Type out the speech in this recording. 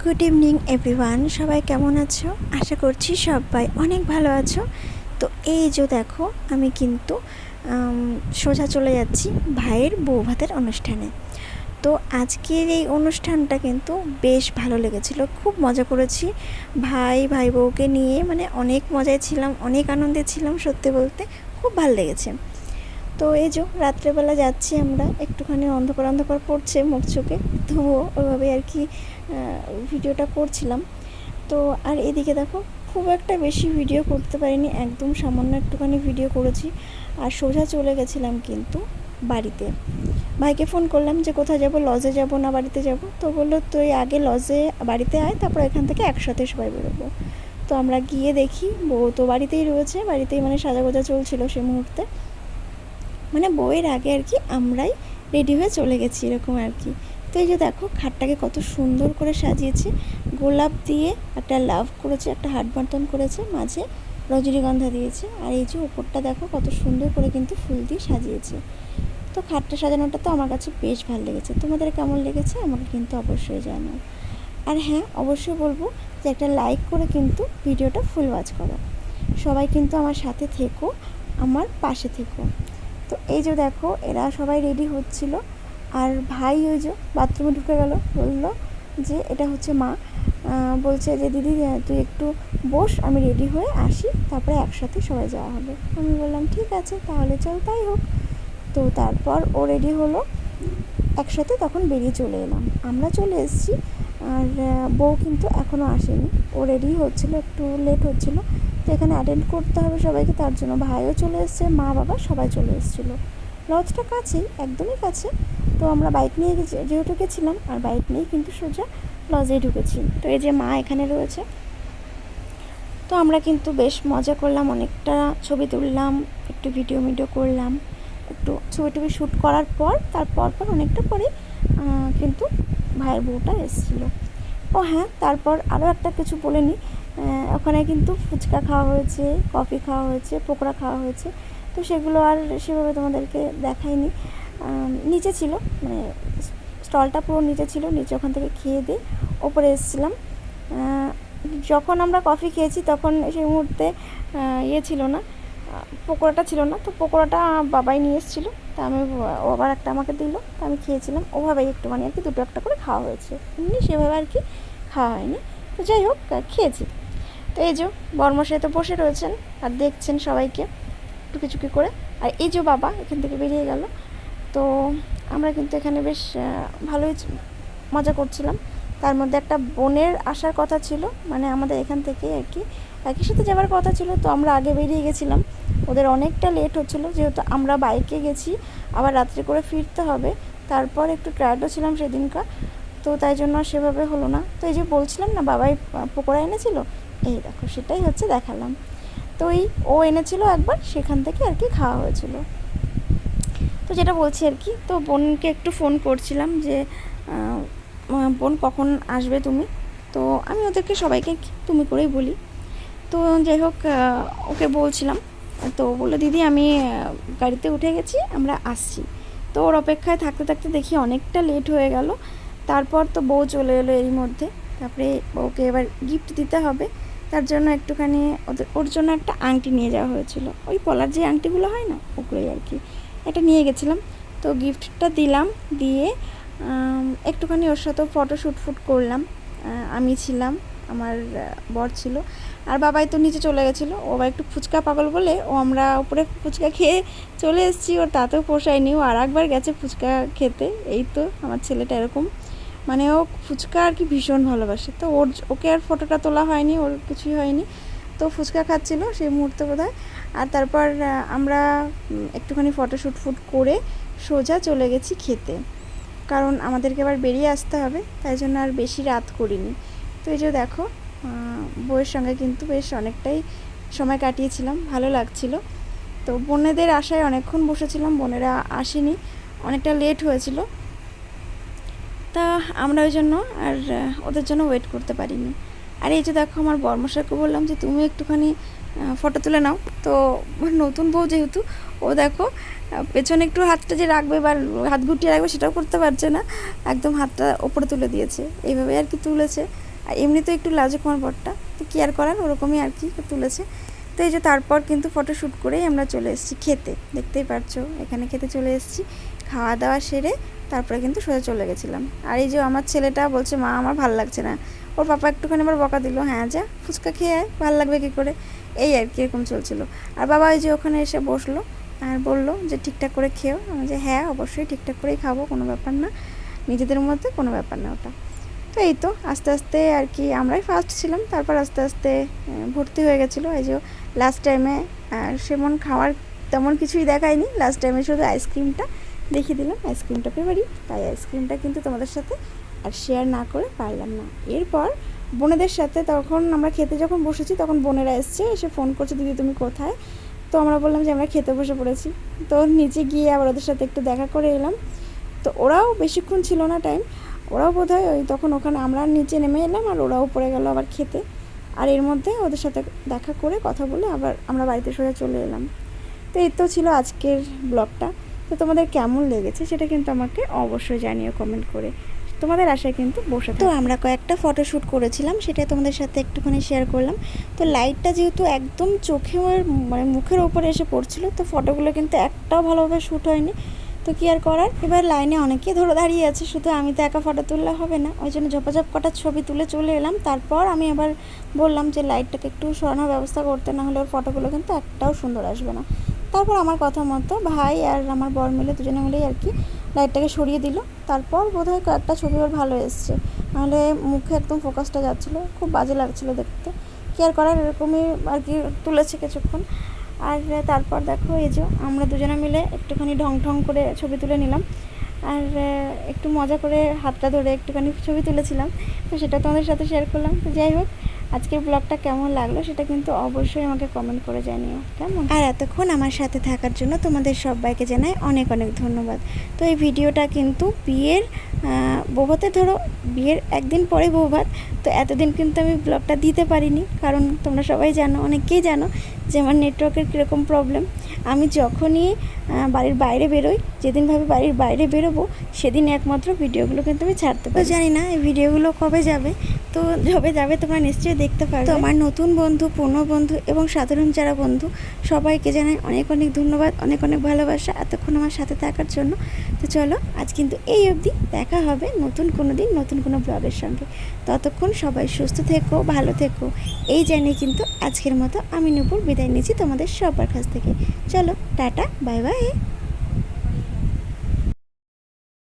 Good evening everyone, সবাই কেমন আছো? আশা করছি সবাই অনেক ভালো আছো। তো এই যে দেখো, আমি কিন্তু সোজা চলে যাচ্ছি ভাইয়ের বউ ভাতের অনুষ্ঠানে। তো আজকের এই অনুষ্ঠানটা কিন্তু বেশ ভালো লেগেছিল, খুব মজা করেছি ভাই বউকে নিয়ে, মানে অনেক মজায় ছিলাম, অনেক আনন্দে ছিলাম, সত্যি বলতে খুব ভালো লেগেছে। তো এই যে রাত্রেবেলা যাচ্ছি আমরা, একটুখানি অন্ধকার অন্ধকার পড়ছে মুখ চোখে, তো ওইভাবে আর কি ভিডিওটা করছিলাম। তো আর এদিকে দেখো, খুব একটা বেশি ভিডিও করতে পারিনি, একদম সামান্য একটুখানি ভিডিও করেছি। আর সোজা চলে গেছিলাম কিন্তু বাড়িতে। ভাইকে ফোন করলাম যে কোথায় যাব, লজে যাব না বাড়িতে যাব। তো বললো তুই আগে লজে বাড়িতে আয়, তারপর এখান থেকে একসাথে সবাই বেরোবো। তো আমরা গিয়ে দেখি বউ তো বাড়িতেই রয়েছে, বাড়িতেই মানে সাজাগোজা চলছিল সে মুহূর্তে, মানে বউয়ের আগে আর কি আমরাই রেডি হয়ে চলে গেছি এরকম আর কি। তো এই যে দেখো, খাটটাকে কত সুন্দর করে সাজিয়েছে, গোলাপ দিয়ে একটা লাভ করেছে, একটা হার্ট বাটন করেছে, মাঝে রজনীগন্ধা দিয়েছে। আর এই যে উপরটা দেখো কত সুন্দর করে কিন্তু ফুল দিয়ে সাজিয়েছে। তো খাটটা সাজানোটা তো আমার কাছে বেশ ভালো লেগেছে। তোমাদের কেমন লেগেছে আমাকে কিন্তু অবশ্যই জানাও। আর হ্যাঁ, অবশ্যই বলবো যে একটা লাইক করে কিন্তু ভিডিওটা ফুল ওয়াচ করো। সবাই কিন্তু আমার সাথে থেকো, আমার পাশে থেকো। তো এই যে দেখো, এরা সবাই রেডি হচ্ছিল, আর ভাই ওই যে বাথরুমে ঢুকে গেল, বললো যে এটা হচ্ছে মা, বলছে যে দিদি তুই একটু বস, আমি রেডি হয়ে আসি, তারপরে একসাথে সবাই যাওয়া হবে। আমি বললাম ঠিক আছে, তাহলে চল তাই হোক। তো তারপর ও রেডি হলো, একসাথে তখন বেরিয়ে চলে এলাম, আমরা চলে এসেছি। আর বউ কিন্তু এখনও আসেনি, ও রেডি হচ্ছিলো, একটু লেট হচ্ছিলো। তো এখানে অ্যাটেন্ড করতে হবে সবাইকে, তার জন্য ভাইও চলে এসছে, মা বাবা সবাই চলে এসেছিলো। লজটা কাছেই, একদমই কাছে। তো আমরা বাইক নিয়ে যেহেতু গেছিলাম, আর বাইক নিয়েই কিন্তু সোজা লজেই ঢুকেছি। তো এই যে মা এখানে রয়েছে। তো আমরা কিন্তু বেশ মজা করলাম, অনেকটা ছবি তুললাম, একটু ভিডিও করলাম, একটু ছবি শ্যুট করার পর তারপর অনেকটা পরে কিন্তু ভাইয়ের বউটা এসেছিলো। ও হ্যাঁ, তারপর আরও একটা কিছু বলে নিই, ওখানে কিন্তু ফুচকা খাওয়া হয়েছে, কফি খাওয়া হয়েছে, পকোড়া খাওয়া হয়েছে। তো সেগুলো আর সেভাবে তোমাদেরকে দেখাইনি। নিচে ছিল, মানে স্টলটা পুরো নিচে ছিল, নিচে ওখান থেকে খেয়ে দিয়ে ওপরে এসেছিলাম। যখন আমরা কফি খেয়েছি তখন সেই মুহূর্তে ছিল না, পকোড়াটা ছিল না। তো পকোড়াটা বাবাই নিয়ে এসেছিলো, তা আমি ও আবার একটা আমাকে দিল, তা আমি খেয়েছিলাম। ওভাবেই একটুখানি আর কি দুটো একটা করে খাওয়া হয়েছে, এমনি সেভাবে আর কি খাওয়া হয়নি। তো যাই হোক, খেয়েছি। তো এই যে বর্মশাই তো বসে রয়েছেন আর দেখছেন সবাইকে টুকি করে। আর এই যে বাবা এখান থেকে বেরিয়ে গেল। তো আমরা কিন্তু এখানে বেশ ভালোই মজা করছিলাম। তার মধ্যে একটা বোনের আসার কথা ছিল, মানে আমাদের এখান থেকে আর কি একই সাথে যাওয়ার কথা ছিল। তো আমরা আগে বেরিয়ে গেছিলাম, ওদের অনেকটা লেট হচ্ছিলো, যেহেতু আমরা বাইকে গেছি, আবার রাত্রে করে ফিরতে হবে। তারপর একটু টায়ার্ডও ছিলাম সেদিনকার, তো তাই জন্য সেভাবে হলো না। তো এই যে বলছিলাম না, বাবাই পকোড়া এনেছিল, এই দেখো সেটাই হচ্ছে দেখালাম। তো ও এনেছিল একবার, সেখান থেকে আর কি খাওয়া হয়েছিল। তো যেটা বলছি আর কি, তো বোনকে একটু ফোন করছিলাম যে বোন কখন আসবে তুমি। তো আমি ওদেরকে সবাইকে তুমি করেই বলি। তো যাই হোক, ওকে বলছিলাম, তো বললো দিদি আমি গাড়িতে উঠে গেছি, আমরা আসছি। তো ওর অপেক্ষায় থাকতে থাকতে দেখি অনেকটা লেট হয়ে গেল। তারপর তো বউ চলে এলো এরই মধ্যে। তারপরে বউকে এবার গিফট দিতে হবে, তার জন্য একটুখানি ওর জন্য একটা আংটি নিয়ে যাওয়া হয়েছিল, ওই পলার যে আংটিগুলো হয় না, ওগুলোই আর কি এটা নিয়ে গেছিলাম। তো গিফটটা দিলাম, দিয়ে একটুখানি ওর সাথেও ফুট করলাম। আমি ছিলাম, আমার বর ছিল, আর বাবাই তো নিচে চলে গেছিলো। ও আবার একটু ফুচকা পাগল বলে আমরা উপরে ফুচকা খেয়ে চলে এসেছি, ওর তাতেও পোষায়নি, ও আর একবার গেছে ফুচকা খেতে। এই তো আমার ছেলেটা এরকম, মানে ও ফুচকা আর কি ভীষণ ভালোবাসে। তো ওকে আর ফটোটা তোলা হয়নি, ওর কিছুই হয়নি। তো ফুচকা খাচ্ছিল সেই মুহূর্তে বোধহয়। আর তারপর আমরা একটুখানি ফুট করে সোজা চলে গেছি খেতে, কারণ আমাদেরকে আবার বেরিয়ে আসতে হবে, তাই জন্য আর বেশি রাত করিনি। তো এই যে দেখো, বউয়ের সঙ্গে কিন্তু বেশ অনেকটাই সময় কাটিয়েছিলাম, ভালো লাগছিল। তো বোনেদের আশায় অনেকক্ষণ বসেছিলাম, বোনেরা আসেনি, অনেকটা লেট হয়েছিল। তা আমরা ওই জন্য আর ওদের জন্য ওয়েট করতে পারিনি। আর এই যে দেখো, আমার বর্মশাইকে বললাম যে তুমি একটুখানি ফটো তুলে নাও। তো নতুন বউ যেহেতু, ও দেখো পেছনে একটু হাতটা যে রাখবে বা হাত গুটিয়ে রাখবে সেটাও করতে পারছে না, একদম হাতটা ওপরে তুলে দিয়েছে, এইভাবে আর কি তুলেছে। আর এমনি তো একটু লাজুক আমার বরটা, তো কি আর করার, ওরকমই আর কি তুলেছে। তো এই যে তারপর কিন্তু ফটোশ্যুট করেই আমরা চলে এসেছি খেতে, দেখতেই পারছো এখানে খেতে চলে এসেছি। খাওয়া দাওয়া সেরে তারপরে কিন্তু সোজা চলে গেছিলাম। আর এই যে আমার ছেলেটা বলছে মা আমার ভালো লাগছে না, ওর পাপা একটুখানি আবার বকা দিল, হ্যাঁ যা ফুচকা খেয়ে আয়, ভালো লাগবে কী করে, এই আর কি এরকম চলছিল। আর বাবা ওই যে ওখানে এসে বসলো আর বললো যে ঠিকঠাক করে খেও। আমি যে হ্যাঁ অবশ্যই ঠিকঠাক করেই খাবো, কোনো ব্যাপার না, নিজেদের মধ্যে কোনো ব্যাপার না ওটা। তো এই তো আস্তে আস্তে আর কি আমরাই ফার্স্ট ছিলাম, তারপর আস্তে আস্তে ভর্তি হয়ে গেছিলো। এই যে লাস্ট টাইমে সেমন খাওয়ার তেমন কিছুই দেখায়নি, লাস্ট টাইমে শুধু আইসক্রিমটা দেখিয়ে দিলাম, আইসক্রিমটা ফেভারিট, তাই আইসক্রিমটা কিন্তু তোমাদের সাথে আর শেয়ার না করে পারলাম না। এরপর বোনেদের সাথে তখন আমরা খেতে যখন বসেছি তখন বোনেরা এসে ফোন করছে, দিদি তুমি কোথায়? তো আমরা বললাম যে আমরা খেতে বসে পড়েছি। তো নিচে গিয়ে আবার ওদের সাথে একটু দেখা করে এলাম। তো ওরাও বেশিক্ষণ ছিল না টাইম, ওরাও বোধহয় ওই তখন ওখানে আমরা নিচে নেমে এলাম আর ওরাও পড়ে গেল আবার খেতে। আর এর মধ্যে ওদের সাথে দেখা করে কথা বলে আবার আমরা বাড়িতে সোজা চলে এলাম। তো এই তো ছিল আজকের ব্লগটা। তো তোমাদের কেমন লেগেছে সেটা কিন্তু আমাকে অবশ্যই জানিও কমেন্ট করে, তোমাদের আশায় কিন্তু বসে। তো আমরা কয়েকটা ফটোশ্যুট করেছিলাম, সেটাই তোমাদের সাথে একটুখানি শেয়ার করলাম। তো লাইটটা যেহেতু একদম চোখে মানে মুখের ওপরে এসে পড়ছিল, তো ফটোগুলো কিন্তু একটাও ভালোভাবে শ্যুট হয়নি। তো কী আর করার, এবার লাইনে অনেকেই ধরে দাঁড়িয়ে আছে, শুধু আমি তো একা ফটো তুললে হবে না, ওই জন্য ঝপাঝপ কটা ছবি তুলে চলে এলাম। তারপর আমি আবার বললাম যে লাইটটাকে একটু সরানোর ব্যবস্থা করতে, না হলে ওর ফটোগুলো কিন্তু একটাও সুন্দর আসবে না। তারপর আমার কথা মতো ভাই আর আমার বর মিলে দুজনে মিলেই আর কি লাইটটাকে সরিয়ে দিল। তারপর বোধহয় কয়েকটা ছবি ওর ভালো এসছে, নাহলে মুখে একদম ফোকাসটা যাচ্ছিলো, খুব বাজে লাগছিলো দেখতে। কী আর করার, এরকমই আর কি তুলেছে কিছুক্ষণ। আর তারপর দেখো এই যে আমরা দুজনে মিলে একটুখানি ঢং করে ছবি তুলে নিলাম, আর একটু মজা করে হাতটা ধরে একটুখানি ছবি তুলেছিলাম। তো সেটা তোমাদের সাথে শেয়ার করলাম। তো যাই হোক, আজকের ব্লগটা কেমন লাগলো সেটা কিন্তু অবশ্যই আমাকে কমেন্ট করে জানিও কেমন। আর এতক্ষণ আমার সাথে থাকার জন্য তোমাদের সবাইকে জানাই অনেক অনেক ধন্যবাদ। তো এই ভিডিওটা কিন্তু বিয়ের বৌভাতে, ধরো বিয়ের একদিন পরে বৌভাত, তো এতদিন কিন্তু আমি ব্লগটা দিতে পারিনি, কারণ তোমরা সবাই জানো, অনেকেই জানো যে আমার নেটওয়ার্কের কীরকম প্রবলেম। আমি যখনই বাড়ির বাইরে বেরোই, যেদিন ভাবে বাড়ির বাইরে বেরোবো সেদিন একমাত্র ভিডিওগুলো কিন্তু আমি ছাড়তে পারি। জানি না এই ভিডিওগুলো কবে যাবে, তো যবে যাবে তোমরা নিশ্চয়ই দেখতে পারবে। তো আমার নতুন বন্ধু, পুরনো বন্ধু এবং সাধারণ যারা বন্ধু, সবাইকে জানাই অনেক অনেক ধন্যবাদ, অনেক অনেক ভালোবাসা এতক্ষণ আমার সাথে থাকার জন্য। তো চলো আজ কিন্তু এই অবধি, দেখা হবে নতুন কোনো দিন নতুন কোনো ব্লগের সঙ্গে। ততক্ষণ সবাই সুস্থ থেকো, ভালো থেকো, এই জানিয়ে কিন্তু আজকের মতো আমি নূপুর বিদায় নিচ্ছি তোমাদের সবার কাছ থেকে। চলো টাটা, বাই বাই।